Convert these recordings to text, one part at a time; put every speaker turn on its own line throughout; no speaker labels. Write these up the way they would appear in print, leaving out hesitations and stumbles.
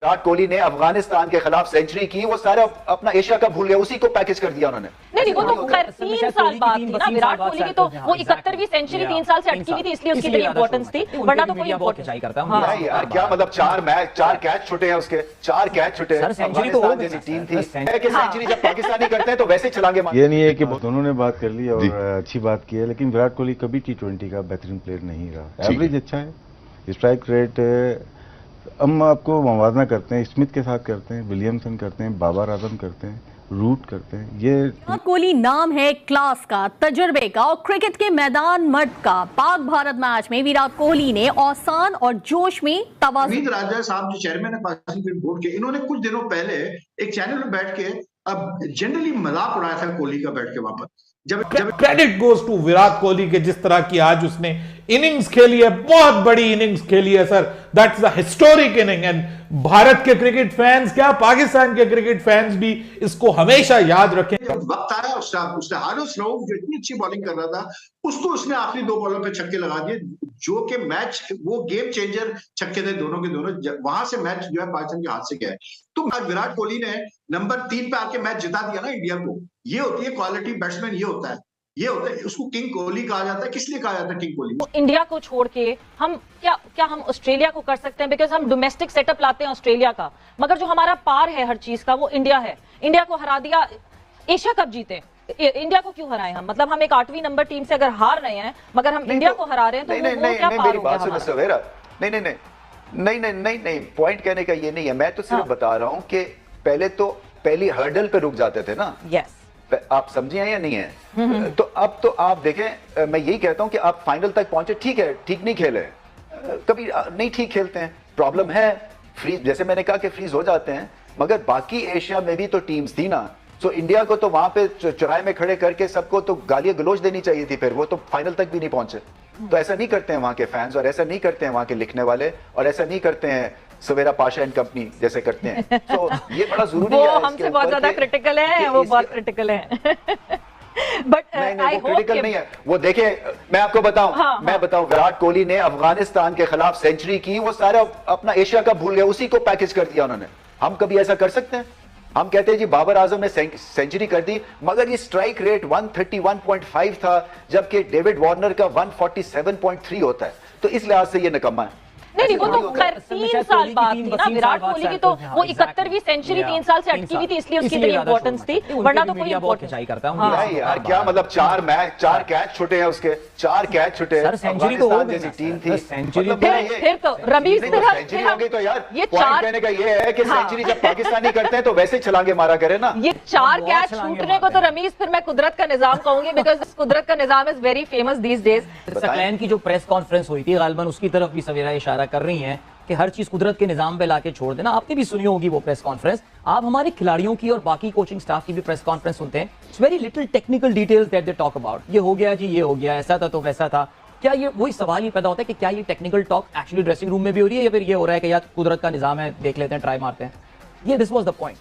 विराट कोहली ने अफगानिस्तान के खिलाफ सेंचुरी की, वो सारा अपना एशिया कप भूल गया, उसी को पैकेज कर दिया उन्होंने।
नहीं वो तो खैर 3 साल बाद थी ना विराट कोहली की, तो वो 71वीं सेंचुरी 3 साल से अटकी हुई थी, इसलिए उसकी बड़ी इंपॉर्टेंस थी, वरना तो कोई
इंपॉर्टेंस करता
है यार। क्या मतलब 4 कैच छूटे हैं उसके, 4 कैच छूटे हैं।
सेंचुरी तो हो
जैसी टीम थी कि सेंचुरी जब पाकिस्तानी करते हैं तो वैसे छलांगे मारते।
ये नहीं है कि दोनों ने बात कर ली और अच्छी बात की है, लेकिन विराट कोहली कभी T20 का बेहतरीन प्लेयर नहीं रहा। एवरेज अच्छा है, स्ट्राइक रेट हम आपको मुवाजना करते हैं, स्मिथ के साथ करते हैं, विलियमसन करते हैं, बाबर आजम करते हैं, रूट करते हैं। ये
विराट कोहली नाम है क्लास का, तजुर्बे का और क्रिकेट के मैदान मर्द का। पाक भारत मैच में विराट कोहली ने औसान और जोश में तवाज़ुन।
रमीज राजा साहब जो चेयरमैन है पाकिस्तान क्रिकेट बोर्ड के, इन्होंने कुछ दिनों पहले एक चैनल में बैठ के अब जनरली मजाक उड़ाया था कोहली का बैठ के वापस। जब
credit goes to Virat Kohli के जिस तरह की आज उसने इनिंग्स खेली है, बहुत बड़ी इनिंग्स खेली है sir, that's the historic inning. And Bharat के क्रिकेट फैंस क्या पाकिस्तान के क्रिकेट फैंस भी इसको हमेशा याद रखें।
वक्त आया उसने हारिस रऊफ जो इतनी अच्छी बॉलिंग कर रहा था, उसको उसने आखिरी 2 बॉलों पे छक्के लगा दिए, जो कि मैच वो गेम चेंजर छक्के थे दोनों के दोनों। वहां से मैच जो है पाकिस्तान के हाथ से गया है। तो आज विराट कोहली ने नंबर 3 पे आके मैच जिता दिया ना इंडिया को। ये होती है क्वालिटी बैट्समैन, ये होता है उसको किंग कोहली कहा जाता है। किस लिए कहा जाता है किंग कोहली?
तो इंडिया को छोड़ के हम क्या हम ऑस्ट्रेलिया को कर सकते हैं, बिकॉज हम डोमेस्टिक सेटअप लाते हैं ऑस्ट्रेलिया का, मगर जो हमारा पार है हर चीज का वो इंडिया है। इंडिया को हरा दिया, एशिया कप जीते, इंडिया को क्यों हराए हम? मतलब हम एक 8वीं नंबर टीम से अगर हार रहे हैं मगर हम इंडिया को हरा रहे हैं, तो वो क्या पार हो गया?
नहीं, पॉइंट कहने का ये नहीं है। मैं तो सिर्फ बता रहा हूं कि पहले तो पहली हर्डल पे रुक जाते थे ना।
यस,
आप समझे हैं या नहीं है? तो अब तो आप देखें, मैं यही कहता हूं कि आप फाइनल तक पहुंचे, ठीक है, ठीक नहीं खेले, कभी नहीं ठीक खेलते हैं, प्रॉब्लम है, फ्रीज, जैसे मैंने कहा कि फ्रीज हो जाते हैं, मगर बाकी एशिया में भी तो टीम्स थी ना। सो इंडिया को तो वहां पे चौराहे में खड़े करके सबको तो गालियां गलोच देनी चाहिए थी, फिर वो तो फाइनल तक भी नहीं पहुंचे। तो ऐसा नहीं करते हैं वहां के फैंस, और ऐसा नहीं करते हैं वहां के लिखने वाले, और ऐसा नहीं करते हैं सवेरा पाशा एंड कंपनी जैसे करते हैं। तो ये बड़ा जरूरी है।
वो हमसे बहुत ज्यादा क्रिटिकल है, वो बहुत क्रिटिकल है। बट
नहीं, वो क्रिटिकल नहीं है। वो देखे, मैं आपको बताऊं, मैं बताऊं, विराट कोहली ने अफगानिस्तान के खिलाफ सेंचुरी की, वो सारा अपना एशिया कप भूल गया, उसी को पैकेज कर दिया उन्होंने। हम कभी ऐसा कर सकते हैं? हम कहते हैं जी बाबर आजम ने सेंचुरी कर दी, मगर ये स्ट्राइक रेट 131.5 था, जबकि डेविड वार्नर का 147.3 होता है। तो इस लिहाज से ये निकम्मा है।
नहीं वो तो खैर 3 साल बाद थी ना विराट कोहली की, तो वो 71वीं सेंचुरी 3 साल से अटकी हुई थी, इसलिए उसकी बड़ी इंपॉर्टेंस थी, वरना तो कोई इंपॉर्टेंस
करता
है यार। क्या मतलब 4 कैच छूटे हैं उसके, 4 कैच छूटे हैं।
सेंचुरी तो हो गई,
जैसी टीम थी,
फिर तो रमीज
सेंचुरी हो गई। तो यार पॉइंट कहने का ये है कि सेंचुरी जब पाकिस्तानी करते हैं तो वैसे छलांगे मारा करे ना।
ये 4 कैच छूटने को तो रमीज, फिर मैं कुदरत का निजाम कहूंगी, बिकॉज कुदरत का निजाम is very famous these days.
Saqlain की जो प्रेस कॉन्फ्रेंस हुई थी, गालिबन उसकी तरफ भी सवेरा इशारा कर रही हैं कि हर चीज कुदरत के निजाम पे लाके छोड़ देना। आपने भी सुनी होगी वो प्रेस कॉन्फ्रेंस। आप हमारे खिलाड़ियों की और बाकी कोचिंग स्टाफ की भी प्रेस कॉन्फ्रेंस सुनते हैं, it's very little technical details that they talk about. ये हो गया जी, ये हो गया, ऐसा था तो वैसा था। क्या ये वही सवाल ही पैदा होता है कि क्या ये technical talk actually dressing room में भी हो रही है, या फिर ये हो रहा है कि यार कुदरत का निजाम है, देख लेते हैं, ट्राई मारते हैं? ये दिस वाज द पॉइंट।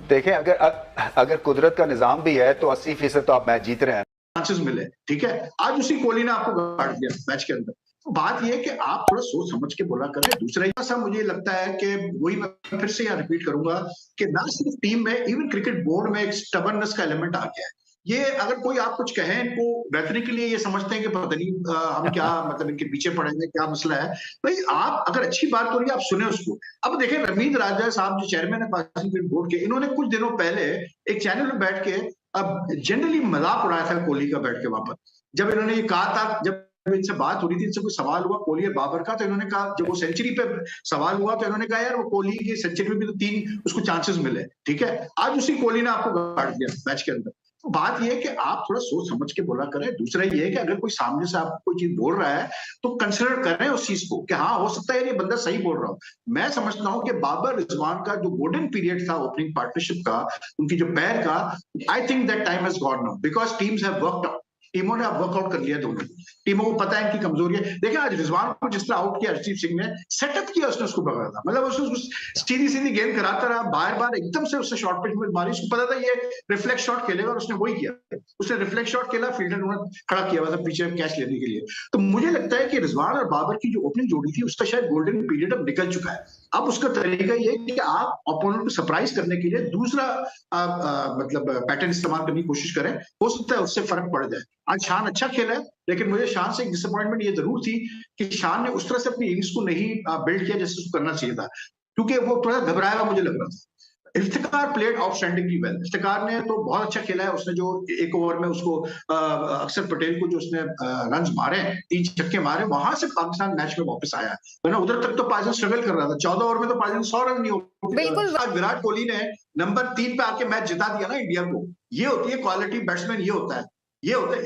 देखें, अगर कुदरत का निजाम भी है तो 80% तो आप मैच जीत रहे हैं,
चांसेस मिले, ठीक है। आज उसी कोहली ने आपको काट दिया मैच के अंदर। बात यह है कि आप थोड़ा सोच समझ के बोला करें। दूसरा ऐसा मुझे लगता है कि वही मैं फिर से यहाँ रिपीट करूंगा कि ना सिर्फ टीम में, इवन क्रिकेट बोर्ड में एक स्टबर्ननेस का एलिमेंट आ गया है। ये अगर कोई आप कुछ कहें, इनको बेहतरी के लिए ये समझते हैं कि पता नहीं हम क्या मतलब इनके पीछे पड़ेंगे, क्या मसला है। भाई आप अगर अच्छी बात हो रही है आप सुने उसको। अब देखें, रमीज राजा साहब जो चेयरमैन है पाकिस्तान क्रिकेट बोर्ड के, इन्होंने कुछ दिनों पहले एक चैनल में बैठ के अब जनरली मजाक उड़ाया था कोहली का बैठ के वापस। जब इन्होंने ये कहा था, जब इनसे बात हो रही थी, इनसे कोई सवाल हुआ कोहली और बाबर का, तो इन्होंने कहा, जब वो सेंचुरी पे सवाल हुआ तो इन्होंने कहा यार वो कोहली की सेंचुरी में भी तो 3 उसको चांसेस मिले, ठीक है। आज उसी कोहली ने आपको काट दिया मैच के अंदर। तो बात यह है कि आप थोड़ा सोच समझ के बोला करें। दूसरा ये है कि अगर कोई सामने से आपको कोई चीज बोल रहा है तो कंसिडर करें उस चीज को कि हाँ हो सकता है ये बंदा सही बोल रहा हो। मैं समझता हूं कि बाबर रिजवान का जो गोल्डन पीरियड था ओपनिंग पार्टनरशिप का, उनकी जो पैर का, I think that time has gone now because teams have worked out. टीमों ने अब वर्कआउट कर लिया दोनों, टीमों को पता है इनकी कमजोरी है। देखिए आज रिजवान को जिस तरह आउट किया हरदीप सिंह ने, सेटअप किया उसने उसको पकड़ा था, मतलब उसने सीधी सीधी गेंद कराता रहा, बार बार एकदम से उससे शॉर्ट पिच में मारी, उसको पता था ये रिफ्लेक्स शॉट खेलेगा और उसने वही किया, उसने रिफ्लेक्स शॉट खेला, फील्डर उन्होंने खड़ा किया हुआ था पीछे कैच लेने के लिए। तो मुझे लगता है कि रिजवान और बाबर की जो ओपनिंग जोड़ी थी उसका शायद गोल्डन पीरियड अब निकल चुका है। अब उसका तरीका ये है कि आप ओपोनेंट को सरप्राइज करने के लिए दूसरा मतलब पैटर्न इस्तेमाल करने की कोशिश करें, हो सकता है उससे फर्क पड़ जाए। आज शान अच्छा खेला है, लेकिन मुझे शान से एक डिसअपॉइंटमेंट ये जरूर थी कि शान ने उस तरह से अपनी इनिंग्स को नहीं बिल्ड किया जैसे उसको करना चाहिए था, क्योंकि वो थोड़ा घबराया हुआ मुझे लग रहा था। Iftikhar played outstandingly well, Iftikhar ने तो बहुत अच्छा खेला है, उसने जो एक ओवर में उसको अक्षर पटेल को जो उसने रन्स मारे, 3 छक्के मारे, वहां से पाकिस्तान मैच में वापस आया, वरना उधर तक तो पाकिस्तान स्ट्रगल कर रहा था। 14 ओवर में तो पाकिस्तान 100 रन नहीं हो।
बिल्कुल।
विराट कोहली ने नंबर 3 पे आके मैच जिता दिया ना इंडिया को। ये होती है क्वालिटी बैट्समैन, ये होता है,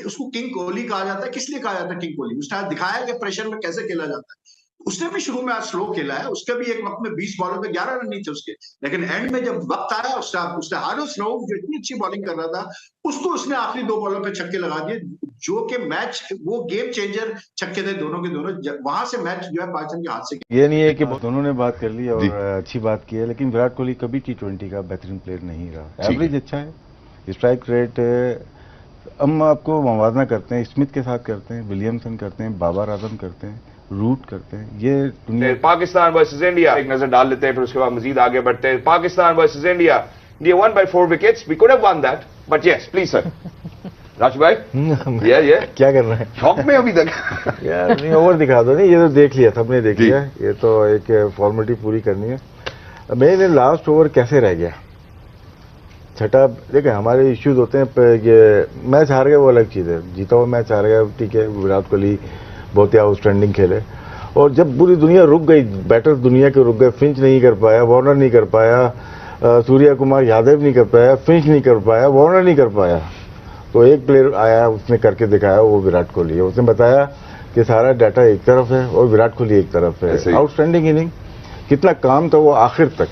उसको किंग कोहली कहा जाता है। किस लिए कहा जाता है किंग कोहली? उसने आज दिखाया कि प्रेशर में कैसे खेला जाता है। उसने भी शुरू में आज स्लो खेला है, उसका भी एक वक्त में 20 बॉलों पे 11 रन नहीं थे उसके, लेकिन एंड में जब वक्त आया उसने हारिस रऊफ जो इतनी अच्छी बॉलिंग कर रहा था, उसको उसने आखिरी 2 बॉलों पे छक्के लगा दिए, जो कि मैच वो गेम चेंजर छक्के थे दोनों के दोनों। वहां से मैच जो है पाकिस्तान के हाथ से।
ये नहीं है कि दोनों ने बात कर ली और अच्छी बात की है, लेकिन विराट कोहली कभी T20 का बेहतरीन प्लेयर नहीं रहा। एवरेज अच्छा है, स्ट्राइक रेट हम आपको मुवाजना करते हैं, स्मिथ के साथ करते हैं, विलियमसन करते हैं, बाबर आजम करते हैं, रूट करते हैं। ये दुनिया
पाकिस्तान वर्सेस इंडिया एक नजर डाल लेते हैं, फिर उसके बाद मजीद आगे बढ़ते हैं। Pakistan versus India, India won by 4 wickets. We could have won that, but yes, please sir. Raju भाई, ये
क्या कर रहे हैं?
शौक में अभी तक
यार नहीं ओवर दिखा दो। नहीं, ये तो देख लिया, सबने देख लिया, ये तो एक फॉर्मेलिटी पूरी करनी है। मेरे लास्ट ओवर कैसे रह गया, छठा, देखिए हमारे इश्यूज होते हैं। ये मैच हार गए वो अलग चीज़ है, जीता हुआ मैच हार गया ठीक है, विराट कोहली बहुत ही आउटस्टैंडिंग खेले, और जब पूरी दुनिया रुक गई, बैटर दुनिया के रुक गए, फिंच नहीं कर पाया, वार्नर नहीं कर पाया, सूर्या कुमार यादव नहीं कर पाया, फिंच नहीं कर पाया, वार्नर नहीं कर पाया, तो एक प्लेयर आया उसने करके दिखाया, वो विराट कोहली है। उसने बताया कि सारा डाटा एक तरफ है और विराट कोहली एक तरफ है। आउटस्टैंडिंग इनिंग, कितना काम था वो आखिर तक,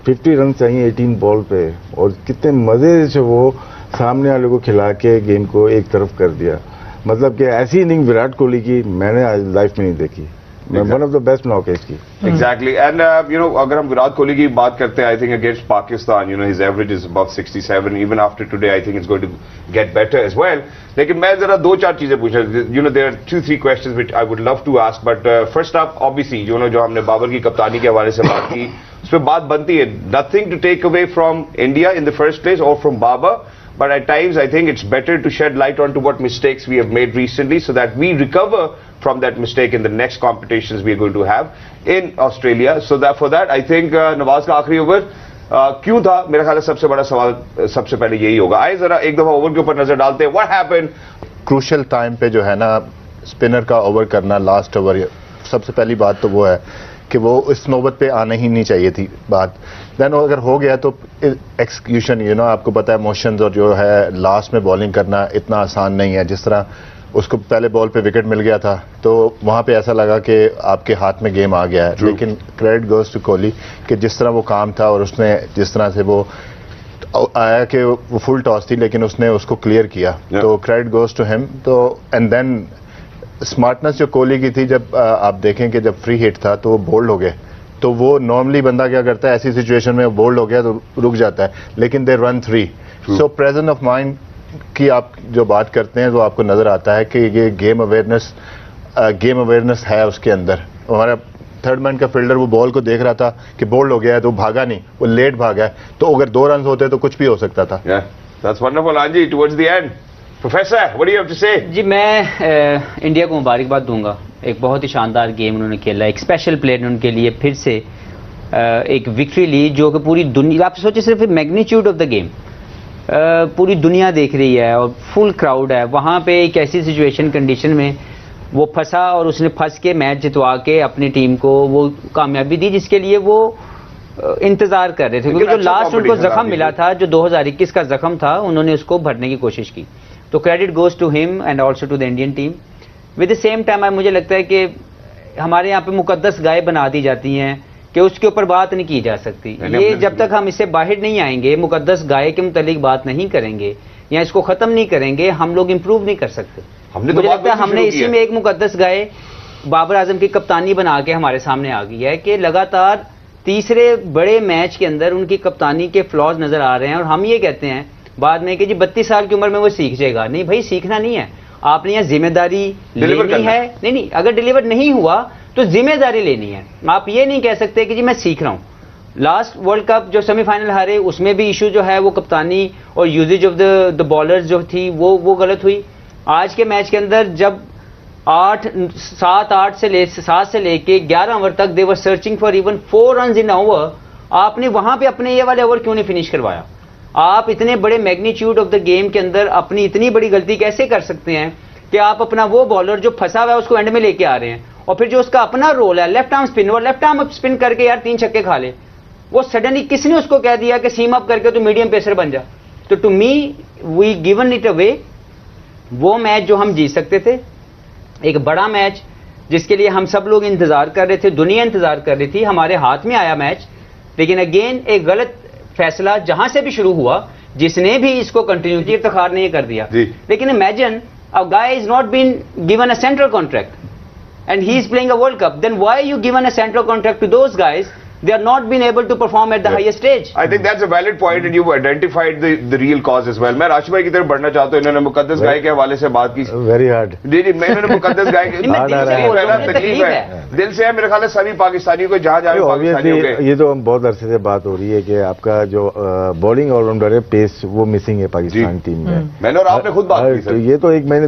50 रन चाहिए 18 बॉल पे, और कितने मजे से वो सामने वाले को खिला के गेम को एक तरफ कर दिया। मतलब कि ऐसी इनिंग विराट कोहली की मैंने आज लाइफ में नहीं देखी। One of the best knockouts की।
एग्जैक्टली, एंड यू नो अगर हम विराट कोहली की बात करते हैं, I think against Pakistan you know his average is above 67, even after today I think it's going to get better as well. लेकिन मैं जरा 2-4 चीजें पूछ रहा हूं, you know there are 2-3 questions which I would love to ask, but first of obviously you know जो हमने बाबर की कप्तानी के हवाले से बात की, उस पर बात बनती है, nothing to take away from India in the first place और from Babar, but at times I think it's better to shed light onto what mistakes we have made recently so that we recover from that mistake in the next competitions we are going to have in Australia. So that for that I think Nawaz का आखिरी over क्यों था, मेरा ख्याल है सबसे बड़ा सवाल सबसे पहले यही होगा। आइए जरा एक दफा ओवर के ऊपर नजर डालते हैं। What happened?
क्रूशल टाइम पे जो है ना स्पिनर का ओवर करना, लास्ट ओवर, सबसे पहली बात तो वो है कि वो इस नौबत पे आना ही नहीं चाहिए थी बात। देन अगर हो गया तो एक्सक्यूशन, यू नो आपको पता है मोशंस और जो है लास्ट में बॉलिंग करना इतना आसान नहीं है। जिस तरह उसको पहले बॉल पे विकेट मिल गया था तो वहाँ पे ऐसा लगा कि आपके हाथ में गेम आ गया है। लेकिन क्रेडिट गोज टू कोहली कि जिस तरह वो काम था और उसने जिस तरह से वो आया कि वो फुल टॉस थी लेकिन उसने उसको क्लियर किया, तो क्रेडिट गोज टू हिम। तो एंड देन स्मार्टनेस जो कोहली की थी, जब आप देखें कि जब फ्री हिट था तो वो बोल्ड हो गए, तो वो नॉर्मली बंदा क्या करता है ऐसी सिचुएशन में, बोल्ड हो गया तो रुक जाता है, लेकिन they run 3। So presence of mind की आप जो बात करते हैं तो आपको नजर आता है कि ये गेम अवेयरनेस है उसके अंदर। हमारा थर्ड मैन का फील्डर वो बॉल को देख रहा था कि बोल्ड हो गया है तो भागा नहीं, वो लेट भागा है, तो अगर 2 रन होते तो कुछ भी हो सकता था।
That's wonderful, Anji. Towards the end, Professor, what do you have to say?
जी मैं इंडिया को मुबारकबाद दूंगा, एक बहुत ही शानदार गेम उन्होंने खेला, एक स्पेशल प्लेयर ने उनके लिए फिर से एक विक्ट्री ली जो कि पूरी दुनिया, आप सोचिए सिर्फ मैग्नीट्यूड ऑफ द गेम पूरी दुनिया देख रही है और फुल क्राउड है वहाँ पे। एक ऐसी सिचुएशन कंडीशन में वो फंसा और उसने फंस के मैच जितवा के अपनी टीम को वो कामयाबी दी जिसके लिए वो इंतजार कर रहे थे, क्योंकि जो लास्ट उनको जख्म मिला था, जो 2021 का जख्म था, उन्होंने उसको भरने की कोशिश की। तो credit goes to him and also to the Indian team. With the same time मुझे लगता है कि हमारे यहाँ पे मुकद्दस गाय बना दी जाती हैं कि उसके ऊपर बात नहीं की जा सकती। ये जब तक हम इससे बाहर नहीं आएंगे, मुकद्दस गाय के मुतालिक बात नहीं करेंगे या इसको खत्म नहीं करेंगे, हम लोग इंप्रूव नहीं कर सकते।
हमने तो
मुझे
बात
लगता है
वही
हमने
शुरू
इसी
की है।
में एक मुकद्दस गाय बाबर आजम की कप्तानी बना के हमारे सामने आ गई है कि लगातार तीसरे बड़े मैच के अंदर उनकी कप्तानी के फ्लॉज नजर आ रहे हैं, और हम ये कहते हैं बाद में कि जी 32 साल की उम्र में वो सीख जाएगा। नहीं भाई, सीखना नहीं है, आपने यहाँ जिम्मेदारी लेनी है। नहीं, अगर डिलीवर नहीं हुआ तो जिम्मेदारी लेनी है। आप ये नहीं कह सकते कि जी मैं सीख रहा हूं। लास्ट वर्ल्ड कप जो सेमीफाइनल हारे, उसमें भी इशू जो है वो कप्तानी और यूजेज ऑफ द बॉलर्स जो थी वो गलत हुई। आज के मैच के अंदर जब 7 से लेके 11 ओवर तक they were searching for even 4 run in over, आपने वहां पे अपने ये वाले ओवर क्यों नहीं फिनिश करवाया? आप इतने बड़े मैग्नीट्यूड ऑफ द गेम के अंदर अपनी इतनी बड़ी गलती कैसे कर सकते हैं कि आप अपना वो बॉलर जो फंसा हुआ है उसको एंड में लेके आ रहे हैं, और फिर जो उसका अपना रोल है लेफ्ट आर्म स्पिन, वो लेफ्ट आर्म स्पिन करके यार 3 छक्के खा ले, वो सडनली किसने उसको कह दिया कि सीम अप करके तो मीडियम पेसर बन जा? तो to me we given it away. वो मैच जो हम जीत सकते थे, एक बड़ा मैच जिसके लिए हम सब लोग इंतजार कर रहे थे, दुनिया इंतजार कर रही थी, हमारे हाथ में आया मैच। लेकिन अगेन एक गलत फैसला जहां से भी शुरू हुआ, जिसने भी इसको कंटिन्यूटी इफ्तिखार ने कर दिया। लेकिन imagine a guy is not been given a central contract and he is playing a World Cup, then why you given a central contract to those guys? They are not been able to perform at the highest stage.
I think that's a valid point and you've identified the real cause as well. मैं राशि भाई की तरफ बढ़ना चाहता हूँ। इन्होंने मुकद्दस गाय के हवाले से बात की।
Very hard.
जी, इन्होंने मुकद्दस गाय के तकलीफ है, दिल से है। मेरे ख्याल है सभी पाकिस्तानियों को जहाँ पाकिस्तानियों के,
ये तो हम बहुत अरसे से बात हो रही है कि आपका जो बॉलिंग ऑलराउंडर है पेस वो मिसिंग है पाकिस्तान टीम में।
मैंने और आपने खुद बात की सर।
ये तो एक महीने